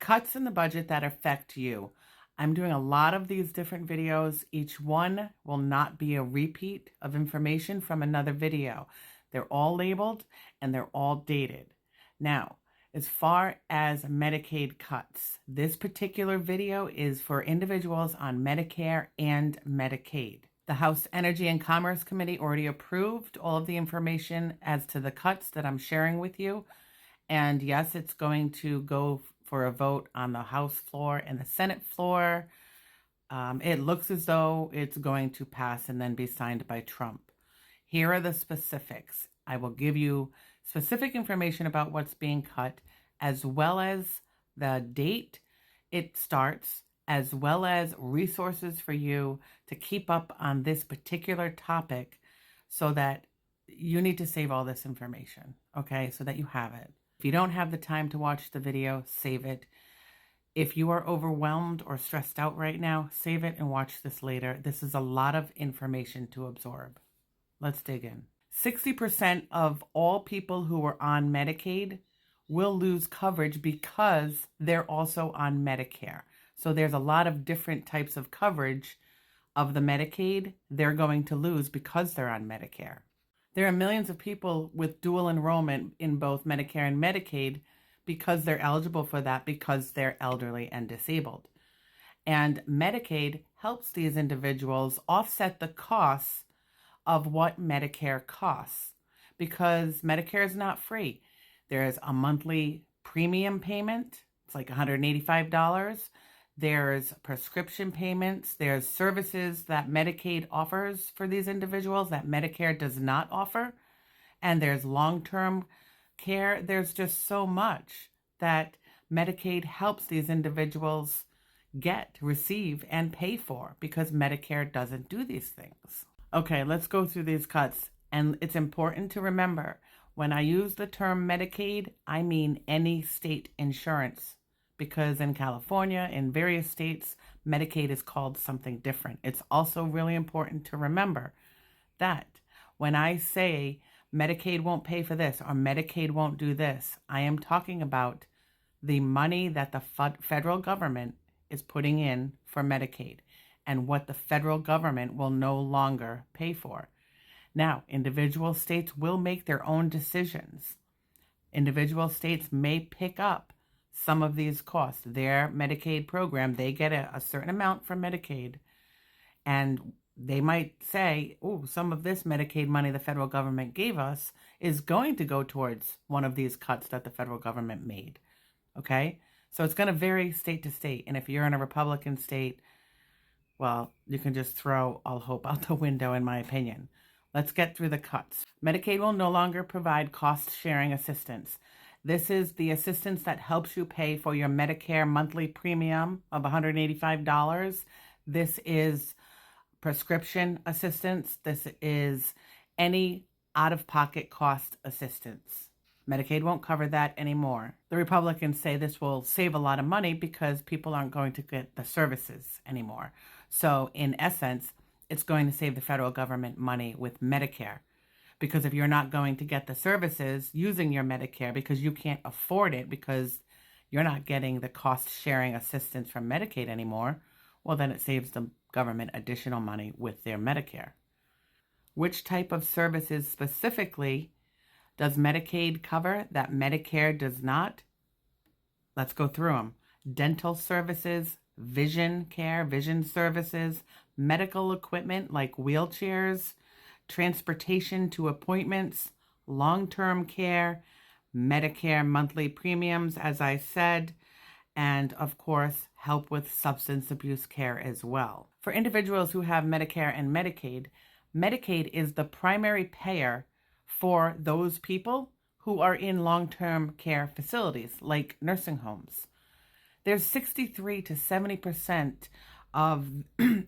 Cuts in the budget that affect you. I'm doing a lot of these different videos. Each one will not be a repeat of information from another video. They're all labeled and they're all dated. Now, as far as Medicaid cuts, this particular video is for individuals on Medicare and Medicaid. The House Energy and Commerce Committee already approved all of the information as to the cuts that I'm sharing with you. And yes, it's going to go for a vote on the House floor and the Senate floor. It looks as though it's going to pass and then be signed by Trump. Here are the specifics. I will give you specific information about what's being cut, as well as the date it starts, as well as resources for you to keep up on this particular topic so that you need to save all this information, okay, so that you have it. If you don't have the time to watch the video, save it. If you are overwhelmed or stressed out right now, save it and watch this later. This is a lot of information to absorb. Let's dig in. 60% of all people who are on Medicaid will lose coverage because they're also on Medicare. So there's a lot of different types of coverage of the Medicaid they're going to lose because they're on Medicare. There are millions of people with dual enrollment in both Medicare and Medicaid because they're eligible for that because they're elderly and disabled. And Medicaid helps these individuals offset the costs of what Medicare costs, because Medicare is not free. There's a monthly premium payment. It's like $185. There's prescription payments. There's services that Medicaid offers for these individuals that Medicare does not offer. And there's long-term care. There's just so much that Medicaid helps these individuals receive, and pay for, because Medicare doesn't do these things. Okay, let's go through these cuts. And it's important to remember, when I use the term Medicaid, I mean any state insurance, because in California, in various states, Medicaid is called something different. It's also really important to remember that when I say Medicaid won't pay for this or Medicaid won't do this, I am talking about the money that the federal government is putting in for Medicaid and what the federal government will no longer pay for. Now, individual states will make their own decisions. Individual states may pick up some of these costs. Their Medicaid program, they get a certain amount from Medicaid, and they might say, oh, some of this Medicaid money the federal government gave us is going to go towards one of these cuts that the federal government made, okay? So it's going to vary state to state, and if you're in a Republican state, well, you can just throw all hope out the window, in my opinion. Let's get through the cuts. Medicaid will no longer provide cost-sharing assistance. This is the assistance that helps you pay for your Medicare monthly premium of $185. This is prescription assistance. This is any out-of-pocket cost assistance. Medicaid won't cover that anymore. The Republicans say this will save a lot of money because people aren't going to get the services anymore. So in essence, it's going to save the federal government money with Medicare. Because if you're not going to get the services using your Medicare because you can't afford it because you're not getting the cost-sharing assistance from Medicaid anymore, well, then it saves the government additional money with their Medicare. Which type of services specifically does Medicaid cover that Medicare does not? Let's go through them. Dental services, vision care, vision services, medical equipment like wheelchairs, transportation to appointments, long-term care, Medicare monthly premiums, as I said, and of course, help with substance abuse care as well. For individuals who have Medicare and Medicaid, Medicaid is the primary payer for those people who are in long-term care facilities like nursing homes. There's 63 to 70% of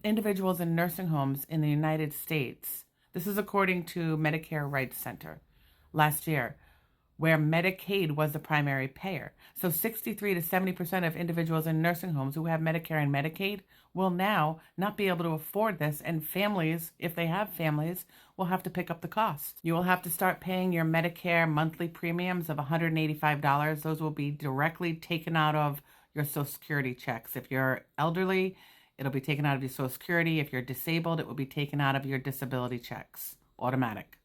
individuals in nursing homes in the United States. This is according to Medicare Rights Center last year, where Medicaid was the primary payer. So 63 to 70% of individuals in nursing homes who have Medicare and Medicaid will now not be able to afford this, and families, if they have families, will have to pick up the cost. You will have to start paying your Medicare monthly premiums of $185. Those will be directly taken out of your Social Security checks. If you're elderly, it'll be taken out of your Social Security. If you're disabled, it will be taken out of your disability checks. Automatic.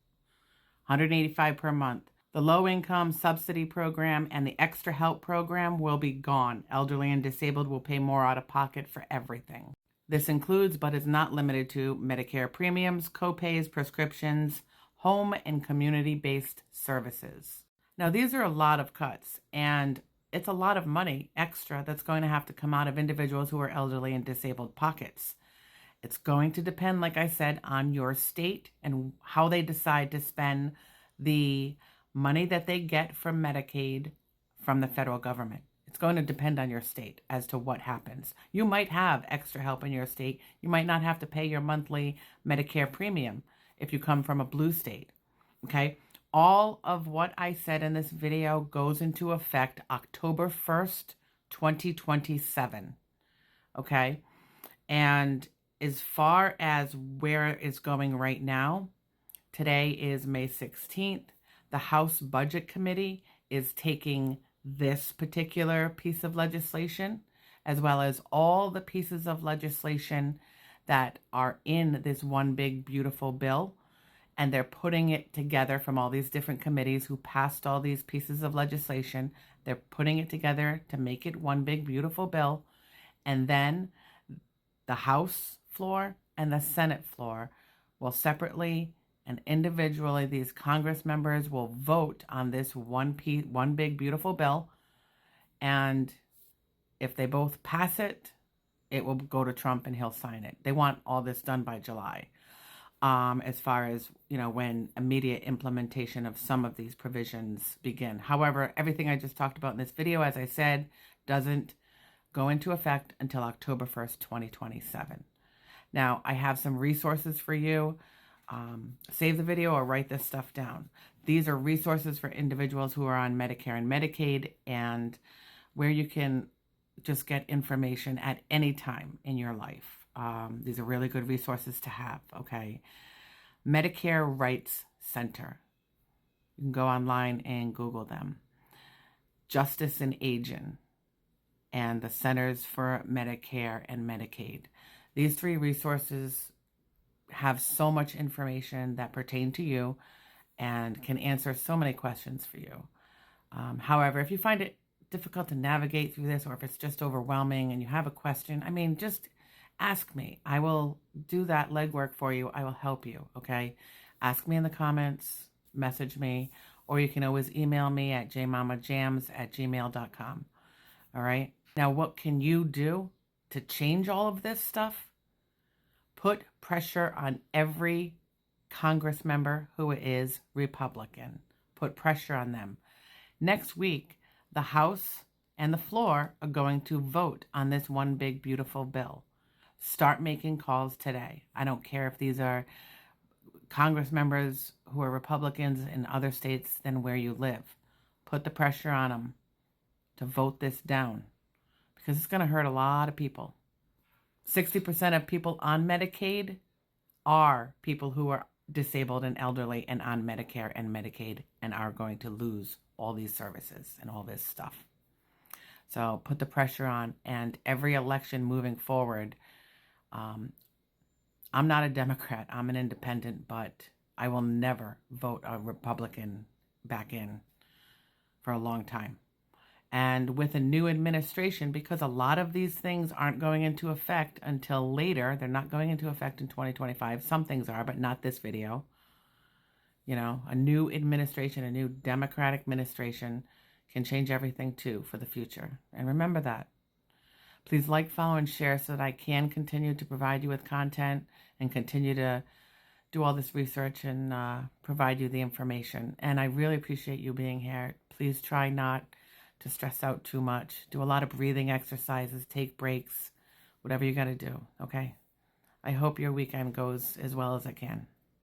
$185 per month. The low income subsidy program and the extra help program will be gone. Elderly and disabled will pay more out of pocket for everything. This includes, but is not limited to, Medicare premiums, co-pays, prescriptions, home and community-based services. Now, these are a lot of cuts, and it's a lot of money extra that's going to have to come out of individuals who are elderly and disabled pockets. It's going to depend, like I said, on your state and how they decide to spend the money that they get from Medicaid from the federal government. It's going to depend on your state as to what happens. You might have extra help in your state. You might not have to pay your monthly Medicare premium if you come from a blue state, okay? All of what I said in this video goes into effect October 1st, 2027, okay? And as far as where it's going right now, today is May 16th. The House Budget Committee is taking this particular piece of legislation, as well as all the pieces of legislation that are in this one big beautiful bill, and they're putting it together from all these different committees who passed all these pieces of legislation. They're putting it together to make it one big beautiful bill, and then the House floor and the Senate floor will separately and individually, these Congress members will vote on this one big beautiful bill, and if they both pass it, it will go to Trump and he'll sign it. They want all this done by July, as far as, you know, when immediate implementation of some of these provisions begin. However, everything I just talked about in this video, as I said, doesn't go into effect until October 1st, 2027. Now, I have some resources for you. Save the video or write this stuff down. These are resources for individuals who are on Medicare and Medicaid, and where you can just get information at any time in your life. These are really good resources to have, okay? Medicare Rights Center. You can go online and Google them. Justice and Aging and the Centers for Medicare and Medicaid. These three resources have so much information that pertain to you and can answer so many questions for you. However, if you find it difficult to navigate through this, or if it's just overwhelming and you have a question, I mean, just ask me. I will do that legwork for you. I will help you, okay? Ask me in the comments, message me, or you can always email me at jmamajams@gmail.com, all right? Now, what can you do to change all of this stuff? Put pressure on every Congress member who is Republican. Put pressure on them. Next week, the House and the floor are going to vote on this one big, beautiful bill. Start making calls today. I don't care if these are Congress members who are Republicans in other states than where you live. Put the pressure on them to vote this down, because it's going to hurt a lot of people. 60% of people on Medicaid are people who are disabled and elderly and on Medicare and Medicaid and are going to lose all these services and all this stuff. So put the pressure on, and every election moving forward, I'm not a Democrat, I'm an independent, but I will never vote a Republican back in for a long time. And with a new administration, because a lot of these things aren't going into effect until later, they're not going into effect in 2025. Some things are, but not this video. You know, a new administration, a new Democratic administration can change everything too for the future. And remember that. Please like, follow, and share so that I can continue to provide you with content and continue to do all this research and provide you the information. And I really appreciate you being here. Please try not to stress out too much. Do a lot of breathing exercises, take breaks, whatever you got to do, okay? I hope your weekend goes as well as it can.